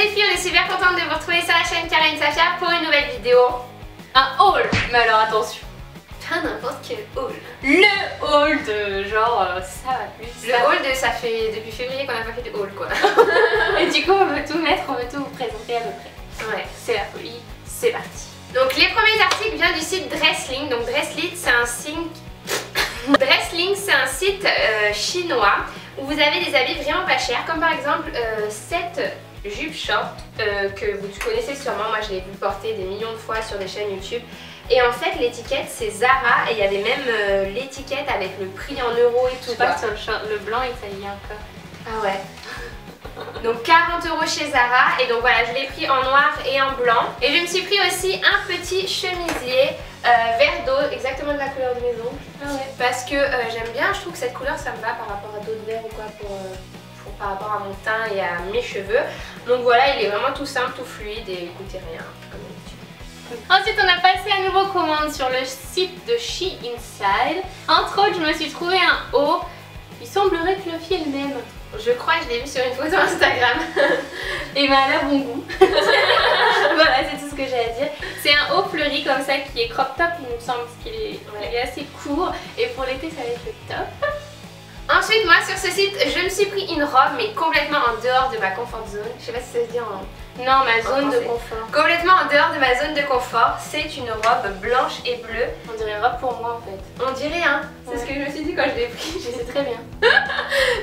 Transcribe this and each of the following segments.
les filles, on est super contente de vous retrouver sur la chaîne Kara et Safia pour une nouvelle vidéo. Un haul. Mais alors attention, Pas n'importe quel haul. le haul de genre ça va plus. Le haul de ça fait depuis février qu'on n'a pas fait de haul quoi. Et du coup on veut tout mettre, on veut tout vous présenter à peu près. Ouais. C'est la folie, c'est parti. Donc les premiers articles viennent du site Dresslink. Donc Dresslink c'est un site Dresslink c'est un site chinois où vous avez des habits vraiment pas chers, comme par exemple cette jupe short que vous connaissez sûrement. Moi je l'ai vu porter des millions de fois sur des chaînes YouTube. Et en fait l'étiquette c'est Zara et il y avait même l'étiquette avec le prix en euros et tout. Je sais pas sur le blanc il s'allie encore. Ah ouais. Donc 40 € chez Zara et donc voilà je l'ai pris en noir et en blanc. Et je me suis pris aussi un petit chemisier vert d'eau, exactement de la couleur de mes ongles. Ah ouais. Parce que j'aime bien, je trouve que cette couleur ça me va par rapport à d'autres verts ou quoi par rapport à mon teint et à mes cheveux. Donc voilà, il est vraiment tout simple, tout fluide et il coûtait rien comme d'habitude. Ensuite on a passé à nouveau commande sur le site de She Inside. Entre autres je me suis trouvé un haut. Il semblerait que Fluffy est le même. Je crois que je l'ai vu sur une photo Instagram. Et ben elle a bon goût. Voilà, c'est tout ce que j'ai à dire. C'est un haut fleuri comme ça qui est crop top, il me semble, parce qu'il est, il est assez court. Et pour l'été ça va être le top. Ensuite moi sur ce site je me suis pris une robe mais complètement en dehors de ma comfort zone. Je sais pas si ça se dit en... Non, ma zone de français. confort. Complètement en dehors de ma zone de confort. C'est une robe blanche et bleue. On dirait une robe pour moi en fait. On dirait hein. C'est Ouais. ce que je me suis dit quand je l'ai pris. Je sais très bien.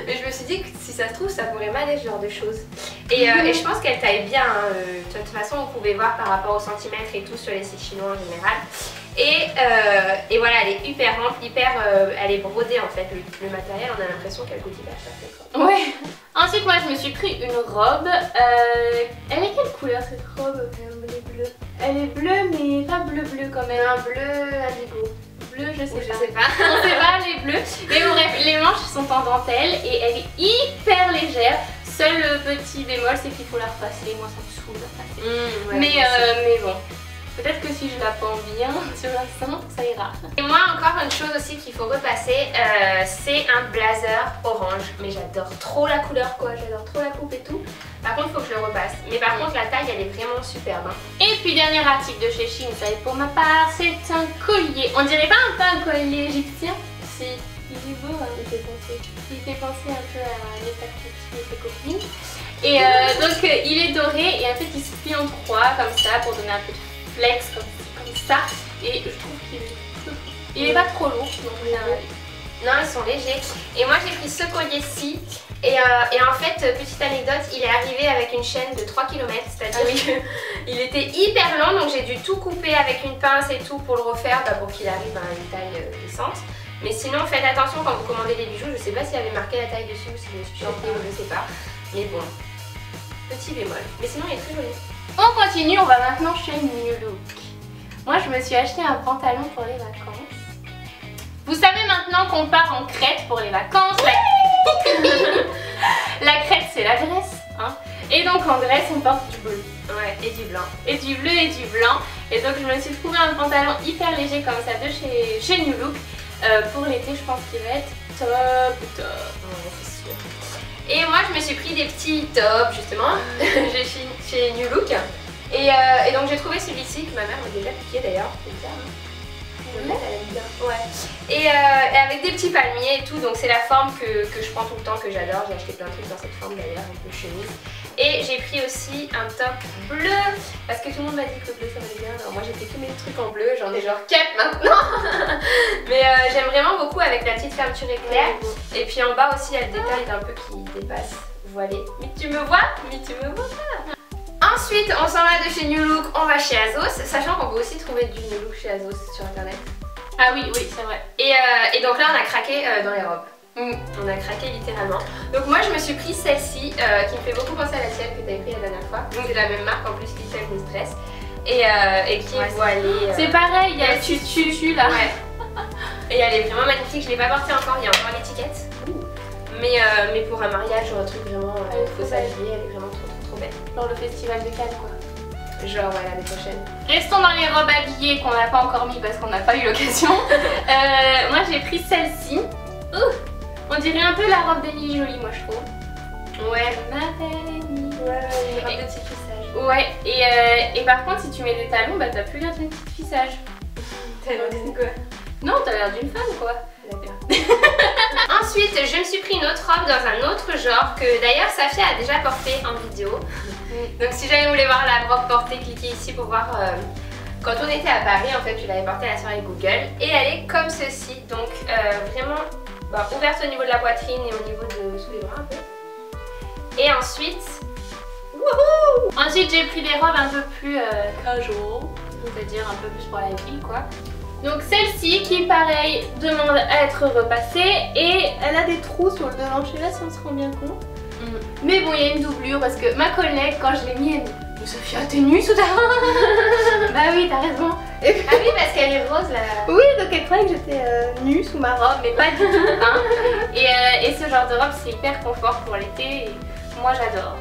Mais je me suis dit que si ça se trouve ça pourrait m'aller ce genre de choses. Et je pense qu'elle taille bien. De toute façon vous pouvez voir par rapport au centimètre et tout sur les sites chinois en général. Et voilà, elle est hyper ample, elle est brodée en fait. Le matériel, on a l'impression qu'elle coûte hyper cher cette robe. Ouais. Ensuite moi je me suis pris une robe. Elle est quelle couleur cette robe? Elle est bleue. Elle est bleue mais pas bleu quand même. Un bleu indigo. Bleu je sais Je pas. sais pas. On sait pas, elle est bleue. Mais bref, les manches sont en dentelle et elle est hyper légère. Seul petit bémol c'est qu'il faut la repasser. Moi ça me saoule de repasser. Ouais, mais bon. Peut-être que si je la pends bien sur la sein, ça ira. Et moi encore une chose aussi qu'il faut repasser, c'est un blazer orange. Mais j'adore trop la couleur quoi, j'adore trop la coupe et tout. Par contre il faut que je le repasse. Mais par contre la taille elle est vraiment superbe. Hein. Et puis dernier article de chez She Inside pour ma part, c'est un collier. On dirait pas un peu un collier égyptien? Si, il est beau, hein. Il fait penser un peu à Nefertiti et ses copines. Et donc il est doré et en fait il se plie en trois comme ça pour donner un peu de flex comme ça. Et je trouve qu'il est pas trop lourd. Donc, non ils sont légers. Et moi j'ai pris ce collier-ci. Et en fait, petite anecdote, il est arrivé avec une chaîne de 3 km, c'est-à-dire qu'il était hyper long, donc j'ai dû tout couper avec une pince et tout pour le refaire, pour qu'il arrive à une taille décente. Mais sinon, faites attention quand vous commandez des bijoux, je sais pas s'il y avait marqué la taille dessus ou si je me suis surpris ou je sais pas. Mais bon, petit bémol. Mais sinon, il est très joli. On continue, on va maintenant chez New Look. Moi, je me suis acheté un pantalon pour les vacances. Vous savez maintenant qu'on part en Crète pour les vacances. La Crète, c'est la Grèce. Hein. Et donc en Grèce, on porte du bleu. Ouais, et du blanc. Et du bleu et du blanc. Et donc je me suis trouvé un pantalon hyper léger comme ça de chez New Look. Pour l'été, je pense qu'il va être top. Ouais, c'est sûr. Et moi, je me suis pris des petits tops justement chez New Look. Et donc j'ai trouvé celui-ci que ma mère m'a déjà piqué d'ailleurs. C'est bizarre, hein. Elle aime bien. Ouais. Et avec des petits palmiers et tout, donc c'est la forme que je prends tout le temps, que j'adore. J'ai acheté plein de trucs dans cette forme d'ailleurs, un peu chemise. Et j'ai pris aussi un top bleu, parce que tout le monde m'a dit que le bleu ça m'allait bien. Alors moi j'ai fait tous mes trucs en bleu, j'en ai genre 4 maintenant. Mais j'aime vraiment beaucoup avec la petite fermeture éclair. Et puis en bas aussi il y a le détail d'un peu qui dépasse. Voilé. Mais tu me vois? Mais tu me vois pas? Ensuite, on s'en va de chez New Look, on va chez Azos, sachant qu'on peut aussi trouver du New Look chez Azos sur internet. Ah oui, c'est vrai. Et donc là, on a craqué dans les robes. On a craqué littéralement. Donc moi, je me suis pris celle-ci qui me fait beaucoup penser à la tienne que tu avais pris la dernière fois. C'est la même marque en plus, Little Mistress. Et qui est voilée. C'est pareil, il y a le tutu là. Ouais. Et elle est vraiment magnifique, je ne l'ai pas portée encore, il y a encore l'étiquette. Mais pour un mariage ou un truc vraiment, il faut s'habiller, elle est vraiment trop belle. Genre le festival de Cannes quoi. Genre ouais, l'année prochaine. Restons dans les robes habillées qu'on n'a pas encore mis parce qu'on n'a pas eu l'occasion. Moi j'ai pris celle-ci. On dirait un peu la robe d'Emily Jolie moi je trouve. Ouais. Ma belle Emily. Ouais, une robe de tissage. Ouais, et par contre, si tu mets des talons, bah t'as plus l'air d'une petite fissage. T'as l'air d'une quoi? Non, t'as l'air d'une femme quoi. D'accord. Ensuite, je me suis pris une autre robe dans un autre genre que d'ailleurs Safia a déjà porté en vidéo. Donc si jamais vous voulez voir la robe portée, cliquez ici pour voir. Quand on était à Paris, en fait, je l'avais portée à la soirée Google. Et elle est comme ceci, donc vraiment ouverte au niveau de la poitrine et au niveau de sous les bras un peu. Et ensuite, wouhou! Ensuite, j'ai pris des robes un peu plus casual, c'est-à-dire un peu plus pour la ville quoi. Donc celle-ci qui pareil demande à être repassée et elle a des trous sur le devant, je sais pas si on se rend bien compte. Mais bon, il y a une doublure parce que ma collègue quand je l'ai mis elle me dit mais Sophia t'es nue soudain. Bah oui t'as raison. Ah oui parce qu'elle est rose là. Oui donc elle croyait que j'étais nue sous ma robe mais pas du tout hein. Et ce genre de robe c'est hyper confort pour l'été et moi j'adore.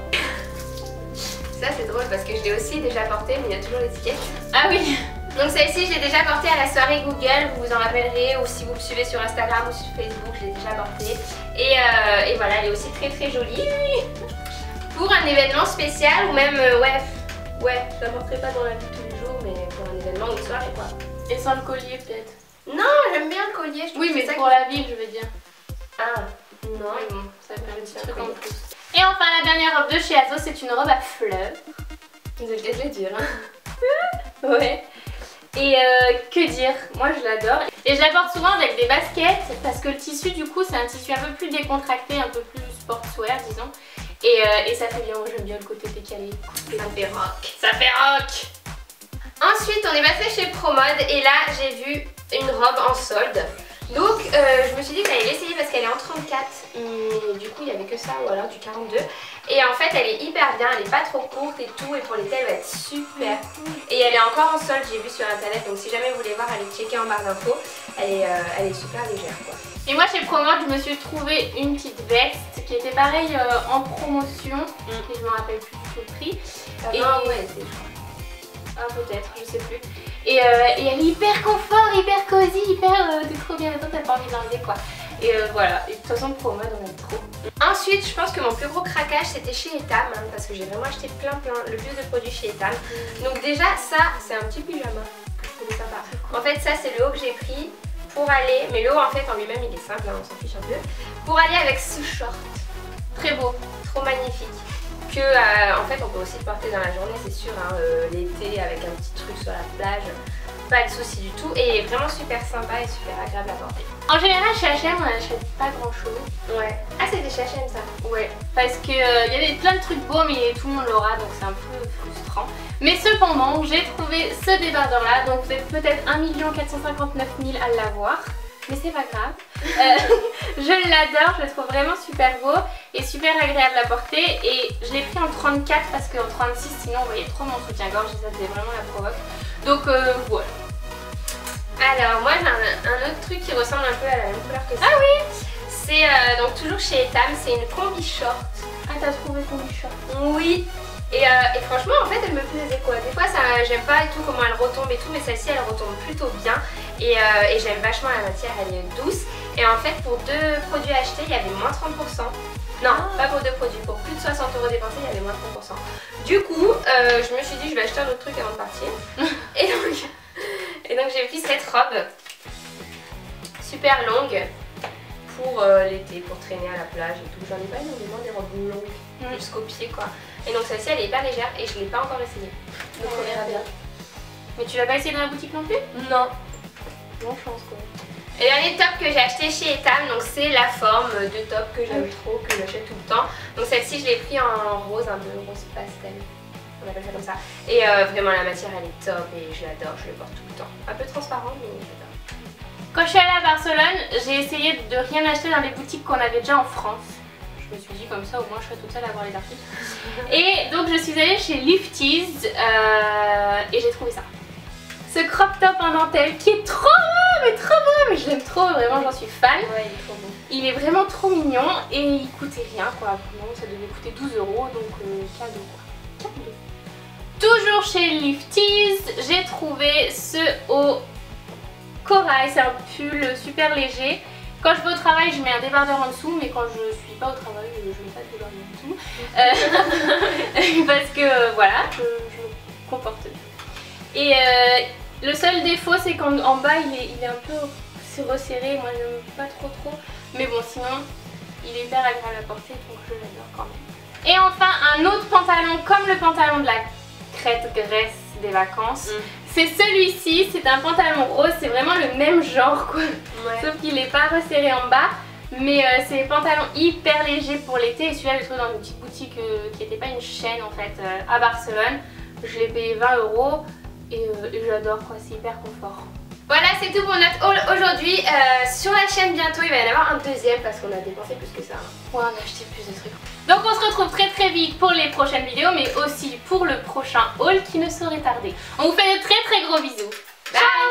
Ça c'est drôle parce que je l'ai aussi déjà portée mais il y a toujours l'étiquette. Ah oui. Donc celle-ci je l'ai déjà portée à la soirée Google, vous vous en rappellerez, ou si vous me suivez sur Instagram ou sur Facebook, je l'ai déjà portée. Et voilà, elle est aussi très très jolie. Pour un événement spécial ou même, ouais, je la porterai pas dans la vie tous les jours, mais pour un événement ou une soirée quoi. Et sans le collier peut-être. Non, j'aime bien le collier, je trouve. Oui mais pour la ville je veux dire. Ah, non, Oui, bon, ça fait un petit truc en collier. plus. Et enfin la dernière robe de chez Azo, c'est une robe à fleurs. Vous êtes le dire, hein. Ouais. Et que dire, moi je l'adore. Et je la porte souvent avec des baskets parce que le tissu du coup c'est un tissu un peu plus décontracté, un peu plus sportswear disons. Et ça fait bien, moi j'aime bien le côté décalé. Ça fait rock. Ça fait rock. Ensuite on est passé chez Promode et là j'ai vu une robe en solde. Donc je me suis dit que j'allais l'essayer parce qu'elle est en 34 mais du coup il n'y avait que ça ou alors du 42. Et en fait elle est hyper bien, elle est pas trop courte et tout et pour l'été elle va être super. Et elle est encore en solde, j'ai vu sur internet, donc si jamais vous voulez voir allez checker en barre d'infos. Elle est super légère quoi. Et moi chez Promode je me suis trouvé une petite veste qui était pareil en promotion. Et je me rappelle plus du tout le prix. Et ouais, c'est ah peut-être, je sais plus. Et elle est hyper confort, hyper cosy, hyper t'es trop bien dedans, t'as pas envie de l'enlever quoi. Et voilà, et de toute façon Promode on aime trop. Ensuite je pense que mon plus gros craquage c'était chez Etam hein, parce que j'ai vraiment acheté le plus de produits chez Etam. Donc déjà ça c'est un petit pyjama que je trouvais sympa. En fait ça c'est le haut que j'ai pris pour aller, mais le haut en fait en lui-même il est simple, hein, on s'en fiche un peu. Pour aller avec ce short. Très beau. Trop magnifique. Que en fait on peut aussi le porter dans la journée c'est sûr hein, l'été avec un petit truc sur la plage, pas de souci du tout et vraiment super sympa et super agréable à porter. En général chez H&M on n'achète pas grand chose. Ouais. Ah c'est des chez H&M ça. Ouais. Parce que y a plein de trucs beaux mais tout le monde l'aura donc c'est un peu frustrant. Mais cependant j'ai trouvé ce débardeur là donc vous êtes peut-être 1 459 000 à l'avoir. Mais c'est pas grave. Je l'adore, je le trouve vraiment super beau et super agréable à porter. Et je l'ai pris en 34 parce qu'en 36 sinon on voyait trop mon soutien-gorge et ça faisait vraiment la provoque. Donc voilà. Alors moi j'ai un autre truc qui ressemble un peu à la même couleur que ça. Ah oui. C'est donc toujours chez Etam, c'est une combi short. Ah t'as trouvé ton short? Oui. Et franchement en fait elle me plaisait quoi. Des fois j'aime pas et tout comment elle retombe et tout mais celle-ci elle retombe plutôt bien. Et j'aime vachement la matière, elle est douce. Et en fait pour 2 produits achetés il y avait moins 30%. Non, pas pour 2 produits, pour plus de 60 € dépensés il y avait moins 30%. Du coup je me suis dit je vais acheter un autre truc avant de partir. et donc j'ai pris cette robe super longue pour l'été, pour traîner à la plage et tout. J'en ai pas énormément des robes longues jusqu'au pied quoi. Et donc celle-ci elle est hyper légère et je l'ai pas encore essayée. Donc on verra bien. Mais tu l'as pas essayé dans la boutique non plus? Non. Bonne chance quoi. Et le dernier top que j'ai acheté chez Etam, donc c'est la forme de top que j'aime trop, que j'achète tout le temps. Donc celle-ci je l'ai pris en rose, un peu rose pastel. On appelle ça comme ça. Et vraiment la matière elle est top et je l'adore, je le porte tout le temps. Un peu transparent mais j'adore. Quand je suis allée à Barcelone, j'ai essayé de rien acheter dans les boutiques qu'on avait déjà en France. Je me suis dit comme ça au moins je serai toute seule à voir les articles. Et donc je suis allée chez Lifties et j'ai trouvé ça. Ce crop top en dentelle qui est trop beau, mais je l'aime trop, vraiment j'en suis fan. Ouais, il est trop beau. Il est vraiment trop mignon et il coûtait rien quoi. Non, ça devait coûter 12 € donc cadeau quoi. Cadeau. Toujours chez Lifties, j'ai trouvé ce haut corail, c'est un pull super léger Quand je vais au travail, je mets un débardeur en dessous, mais quand je suis pas au travail, je mets pas de débardeur en dessous. Parce que voilà, je me comporte bien. Et le seul défaut, c'est qu'en bas, il est un peu resserré. Moi, je n'aime pas trop. Mais bon, sinon, il est hyper agréable à porter, donc je l'adore quand même. Et enfin, un autre pantalon, comme le pantalon de la crête Grèce des vacances. C'est celui-ci, c'est un pantalon rose, c'est vraiment le même genre quoi. Ouais. Sauf qu'il n'est pas resserré en bas. Mais c'est des pantalons hyper légers pour l'été. Et celui-là, je l'ai trouvé dans une petite boutique qui n'était pas une chaîne en fait, à Barcelone. Je l'ai payé 20 € et j'adore quoi, c'est hyper confort. Voilà, c'est tout pour notre haul aujourd'hui. Sur la chaîne bientôt, il va y en avoir un deuxième parce qu'on a dépensé plus que ça. Ouais, on a acheté plus de trucs. Donc on se retrouve très vite pour les prochaines vidéos, mais aussi pour le prochain haul qui ne saurait tarder. On vous fait de très gros bisous. Bye.